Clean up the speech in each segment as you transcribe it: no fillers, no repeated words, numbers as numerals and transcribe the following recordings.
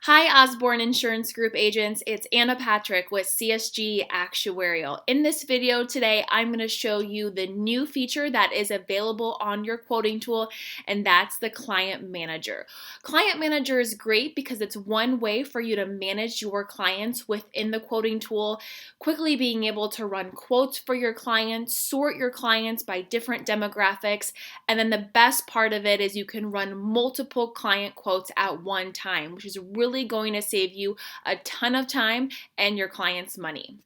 Hi, Osborn Insurance Group agents. It's Anna Patrick with CSG Actuarial. In this video today, I'm going to show you the new feature that is available on your quoting tool, and that's the Client Manager. Client Manager is great because it's one way for you to manage your clients within the quoting tool, quickly being able to run quotes for your clients, sort your clients by different demographics, and then the best part of it is you can run multiple client quotes at one time, which is really going to save you a ton of time and your clients money.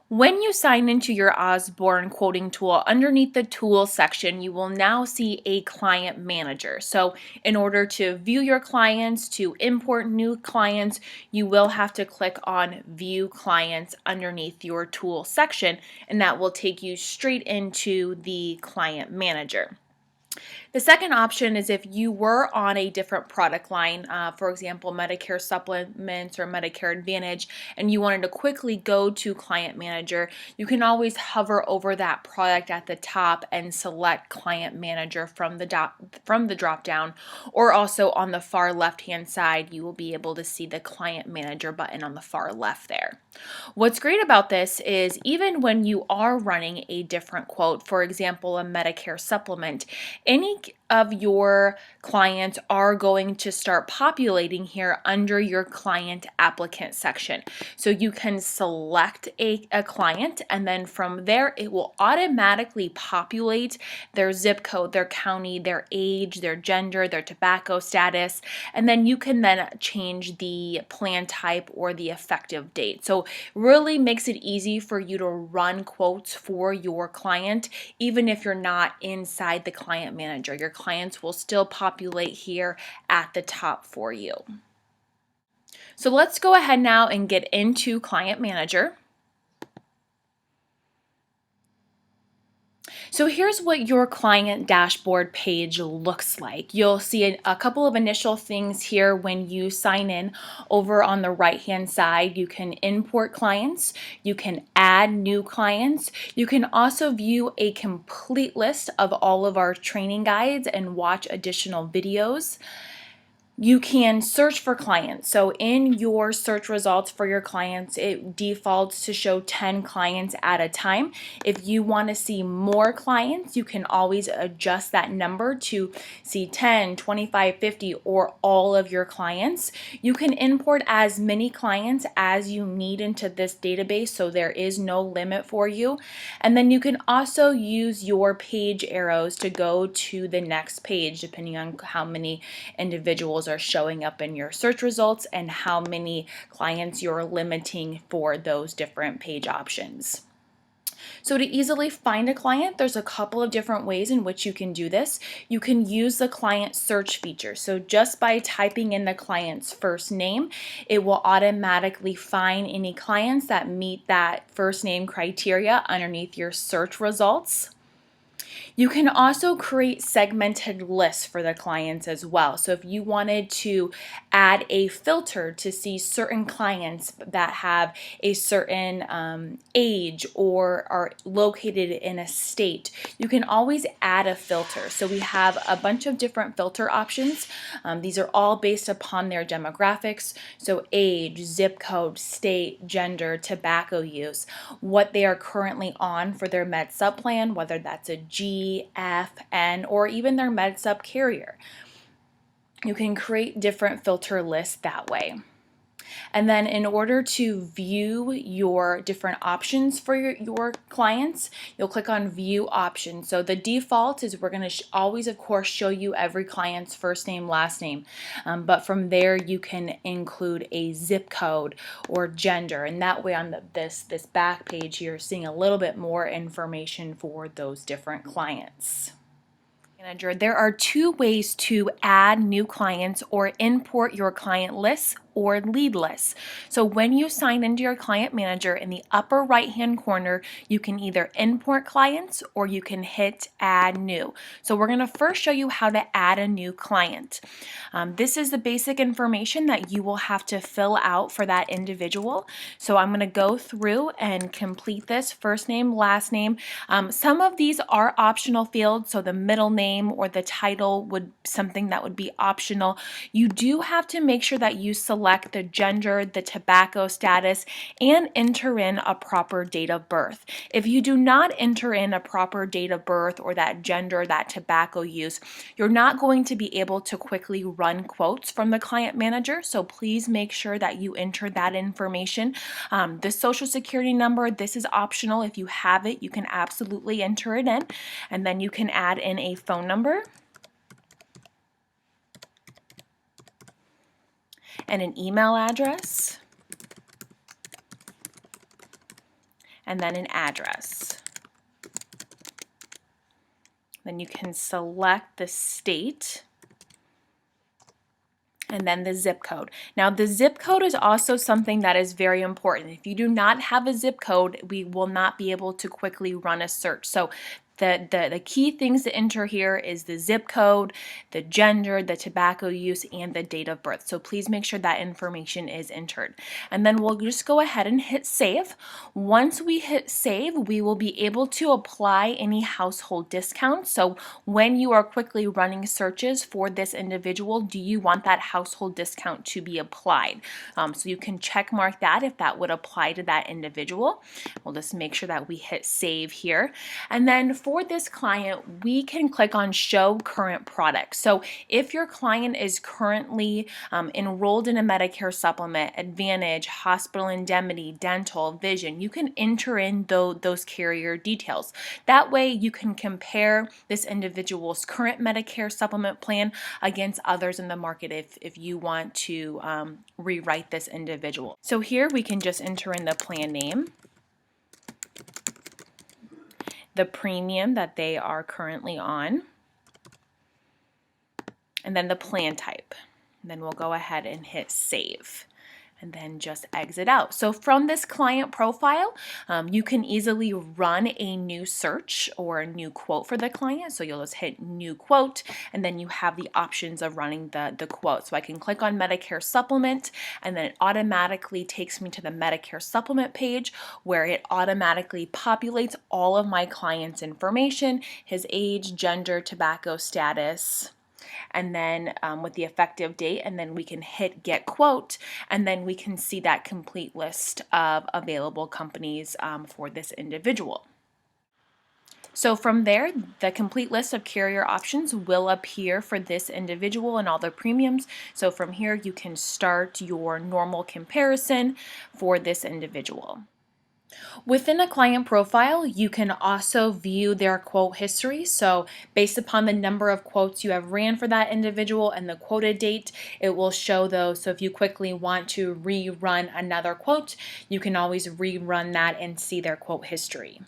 When you sign into your Osborn quoting tool, underneath the tools section, you will now see a client manager. So in order to view your clients, to import new clients, you will have to click on view clients underneath your tool section, and that will take you straight into the client manager. The second option is if you were on a different product line, for example, Medicare Supplements or Medicare Advantage, and you wanted to quickly go to Client Manager, you can always hover over that product at the top and select Client Manager from the drop down, or also on the far left hand side, you will be able to see the Client Manager button on the far left there. What's great about this is even when you are running a different quote, for example, a Medicare supplement, any of your clients are going to start populating here under your client applicant section. So you can select a client, and then from there it will automatically populate their zip code, their county, their age, their gender, their tobacco status, and then you can then change the plan type or the effective date. So really makes it easy for you to run quotes for your client even if you're not inside the client manager. Your clients will still populate here at the top for you. So let's go ahead now and get into Client Manager. So here's what your client dashboard page looks like. You'll see a couple of initial things here when you sign in. Over on the right hand side, you can import clients, you can add new clients, you can also view a complete list of all of our training guides and watch additional videos. You can search for clients. So in your search results for your clients, it defaults to show 10 clients at a time. If you want to see more clients, you can always adjust that number to see 10, 25, 50, or all of your clients. You can import as many clients as you need into this database, so there is no limit for you. And then you can also use your page arrows to go to the next page, depending on how many individuals are showing up in your search results and how many clients you're limiting for those different page options. So to easily find a client, there's a couple of different ways in which you can do this. You can use the client search feature. So just by typing in the client's first name, it will automatically find any clients that meet that first name criteria underneath your search results. You can also create segmented lists for the clients as well. So if you wanted to add a filter to see certain clients that have a certain age or are located in a state, you can always add a filter. So we have a bunch of different filter options. These are all based upon their demographics. So age, zip code, state, gender, tobacco use, what they are currently on for their med sub plan, whether that's a G, F, N, or even their med sub carrier. You can create different filter lists that way. And then in order to view your different options for your clients, you'll click on view options. So the default is we're going to always, of course, show you every client's first name, last name. But from there, you can include a zip code or gender. And that way on this back page, you're seeing a little bit more information for those different clients. Manager, there are two ways to add new clients or import your client lists or leadless. So when you sign into your client manager, in the upper right hand corner, you can either import clients or you can hit add new. So we're going to first show you how to add a new client. This is the basic information that you will have to fill out for that individual. So I'm going to go through and complete this: first name, last name. Some of these are optional fields, so the middle name or the title would something that would be optional. You do have to make sure that you select the gender, the tobacco status, and enter in a proper date of birth. If you do not enter in a proper date of birth or that gender, that tobacco use, you're not going to be able to quickly run quotes from the client manager. So please make sure that you enter that information. The social security number, this is optional. If you have it, you can absolutely enter it in. And then you can add in a phone number and an email address, and then an address. Then you can select the state and then the zip code. Now the zip code is also something that is very important. If you do not have a zip code, we will not be able to quickly run a search. So the key things to enter here is the zip code, the gender, the tobacco use, and the date of birth. So please make sure that information is entered. And then we'll just go ahead and hit save. Once we hit save, we will be able to apply any household discounts. So when you are quickly running searches for this individual, do you want that household discount to be applied? So you can check mark that if that would apply to that individual. We'll just make sure that we hit save here. And then for this client, we can click on show current products. So if your client is currently enrolled in a Medicare supplement, Advantage, hospital indemnity, dental, vision, you can enter in those carrier details. That way you can compare this individual's current Medicare supplement plan against others in the market if you want to rewrite this individual. So here we can just enter in the plan name, the premium that they are currently on, and then the plan type. And then we'll go ahead and hit save and then just exit out. So from this client profile, you can easily run a new search or a new quote for the client. So you'll just hit new quote, and then you have the options of running the quote. So I can click on Medicare supplement, and then it automatically takes me to the Medicare supplement page where it automatically populates all of my client's information: his age, gender, tobacco status, and then with the effective date, and then we can hit get quote, and then we can see that complete list of available companies for this individual. So from there, the complete list of carrier options will appear for this individual and all the premiums. So from here, you can start your normal comparison for this individual. Within a client profile, you can also view their quote history. So based upon the number of quotes you have ran for that individual and the quoted date, it will show those. So if you quickly want to rerun another quote, you can always rerun that and see their quote history.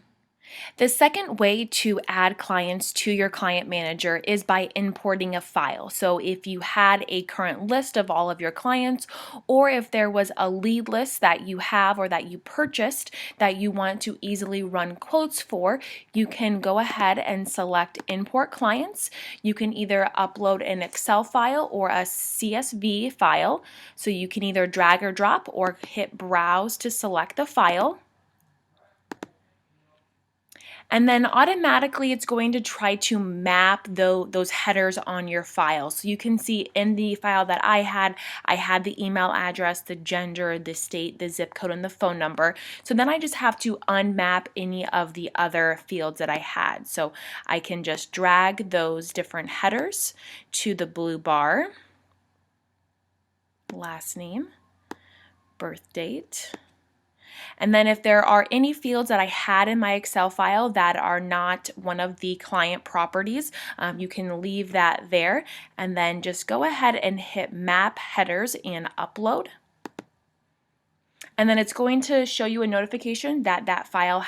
The second way to add clients to your client manager is by importing a file. So if you had a current list of all of your clients, or if there was a lead list that you have or that you purchased that you want to easily run quotes for, you can go ahead and select import clients. You can either upload an Excel file or a CSV file. So you can either drag or drop or hit browse to select the file. And then automatically it's going to try to map those headers on your file. So you can see in the file that I had the email address, the gender, the state, the zip code, and the phone number. So then I just have to unmap any of the other fields that I had. So I can just drag those different headers to the blue bar: last name, birth date. And then if there are any fields that I had in my Excel file that are not one of the client properties, you can leave that there and then just go ahead and hit map headers and upload. And then it's going to show you a notification that that file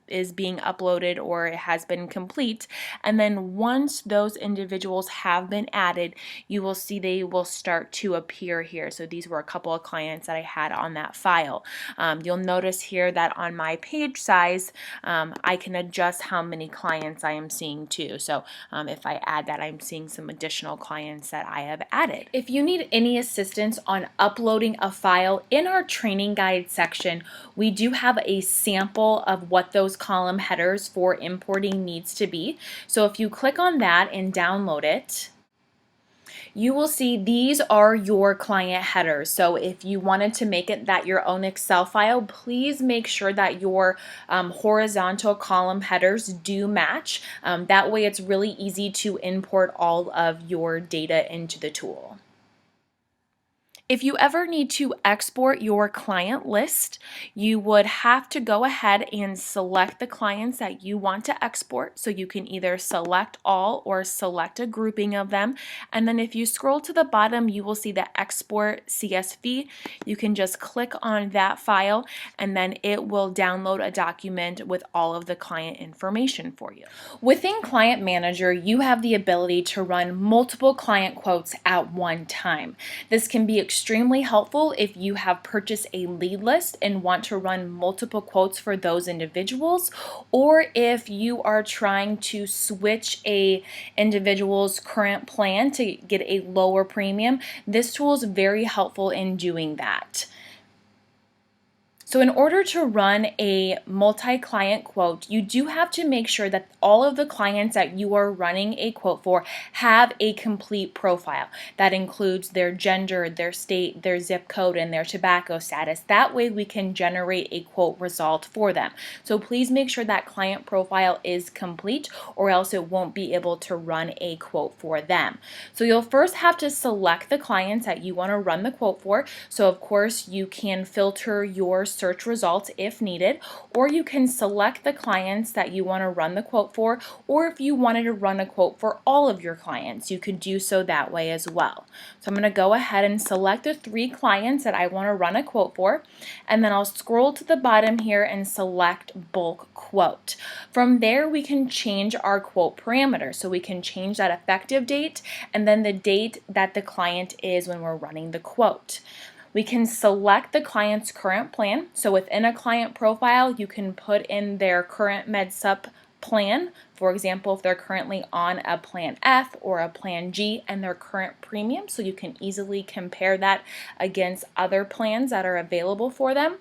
is being uploaded or it has been complete. And then once those individuals have been added, you will see they will start to appear here. So these were a couple of clients that I had on that file. You'll notice here that on my page size, I can adjust how many clients I am seeing too. So if I add that, I'm seeing some additional clients that I have added. If you need any assistance on uploading a file, in our training guide section, we do have a sample of what those column headers for importing needs to be. So if you click on that and download it, you will see these are your client headers. So if you wanted to make it that your own Excel file, please make sure that your horizontal column headers do match. That way it's really easy to import all of your data into the tool. If you ever need to export your client list, you would have to go ahead and select the clients that you want to export. So you can either select all or select a grouping of them. And then if you scroll to the bottom, you will see the export CSV. You can just click on that file and then it will download a document with all of the client information for you. Within Client Manager, you have the ability to run multiple client quotes at one time. This can be extremely helpful if you have purchased a lead list and want to run multiple quotes for those individuals, or if you are trying to switch a individual's current plan to get a lower premium. This tool is very helpful in doing that. So in order to run a multi-client quote, you do have to make sure that all of the clients that you are running a quote for have a complete profile. That includes their gender, their state, their zip code, and their tobacco status. That way we can generate a quote result for them. So please make sure that client profile is complete or else it won't be able to run a quote for them. So you'll first have to select the clients that you want to run the quote for. So of course you can filter your search results if needed, or you can select the clients that you want to run the quote for, or if you wanted to run a quote for all of your clients, you could do so that way as well. So I'm going to go ahead and select the 3 clients that I want to run a quote for, and then I'll scroll to the bottom here and select bulk quote. From there we can change our quote parameter, so we can change that effective date and then the date that the client is when we're running the quote. We can select the client's current plan. So within a client profile, you can put in their current MedSup plan. For example, if they're currently on a plan F or a plan G and their current premium, so you can easily compare that against other plans that are available for them.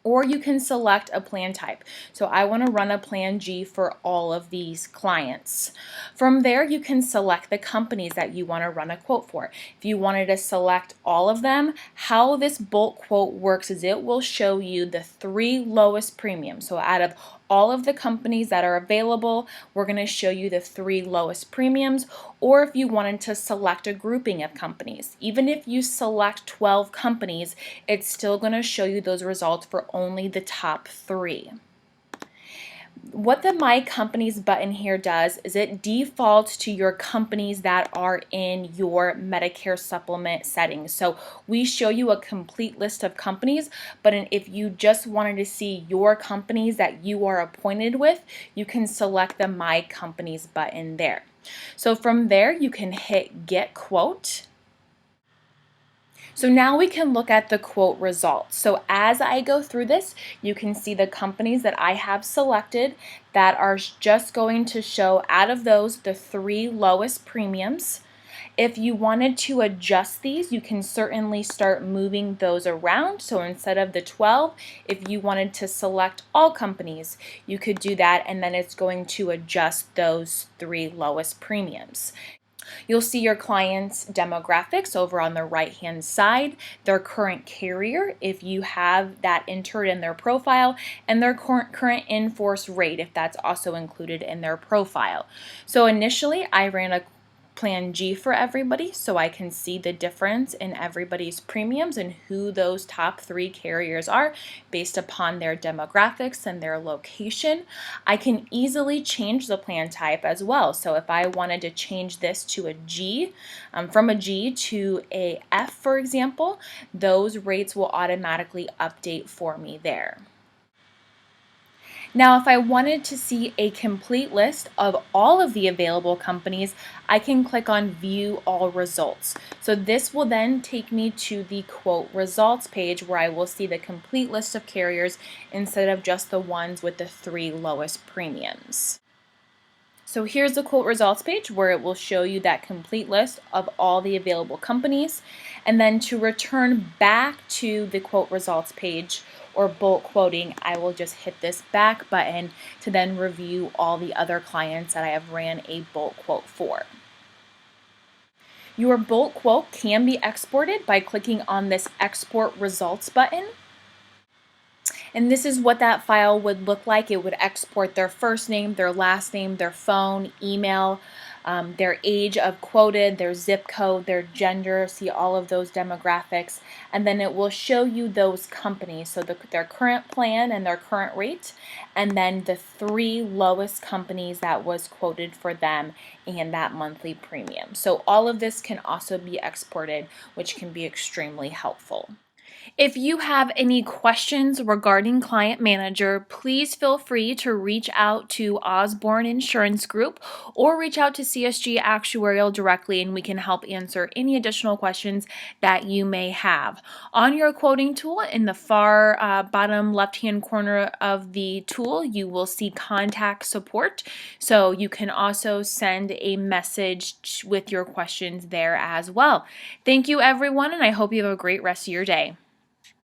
Or you can select a plan type. So I want to run a plan G for all of these clients. From there, you can select the companies that you want to run a quote for. If you wanted to select all of them, how this bulk quote works is it will show you the 3 lowest premiums. So out of all of the companies that are available, we're going to show you the 3 lowest premiums, or if you wanted to select a grouping of companies. Even if you select 12 companies, it's still going to show you those results for only the top 3. What the My Companies button here does is it defaults to your companies that are in your Medicare supplement settings. So we show you a complete list of companies, but if you just wanted to see your companies that you are appointed with, you can select the My Companies button there. So from there you can hit Get Quote. So now we can look at the quote results. So as I go through this, you can see the companies that I have selected that are just going to show out of those the 3 lowest premiums. If you wanted to adjust these, you can certainly start moving those around. So instead of the 12, if you wanted to select all companies, you could do that, and then it's going to adjust those 3 lowest premiums. You'll see your client's demographics over on the right-hand side, their current carrier, if you have that entered in their profile, and their current in-force rate, if that's also included in their profile. So initially, I ran a Plan G for everybody so I can see the difference in everybody's premiums and who those top 3 carriers are based upon their demographics and their location. I can easily change the plan type as well. So if I wanted to change this to a G, from a G to a F, for example, those rates will automatically update for me there. Now, if I wanted to see a complete list of all of the available companies, I can click on View All Results. So this will then take me to the quote results page where I will see the complete list of carriers instead of just the ones with the 3 lowest premiums. So here's the quote results page where it will show you that complete list of all the available companies. And then to return back to the quote results page or bulk quoting, I will just hit this back button to then review all the other clients that I have ran a bulk quote for. Your bulk quote can be exported by clicking on this export results button. And this is what that file would look like. It would export their first name, their last name, their phone, email, their age of quoted, their zip code, their gender, see all of those demographics, and then it will show you those companies, so their current plan and their current rate, and then the 3 lowest companies that was quoted for them and that monthly premium. So all of this can also be exported, which can be extremely helpful. If you have any questions regarding Client Manager, please feel free to reach out to Osborn Insurance Group or reach out to CSG Actuarial directly and we can help answer any additional questions that you may have. On your quoting tool in the far bottom left-hand corner of the tool, you will see Contact Support. So you can also send a message with your questions there as well. Thank you everyone, and I hope you have a great rest of your day.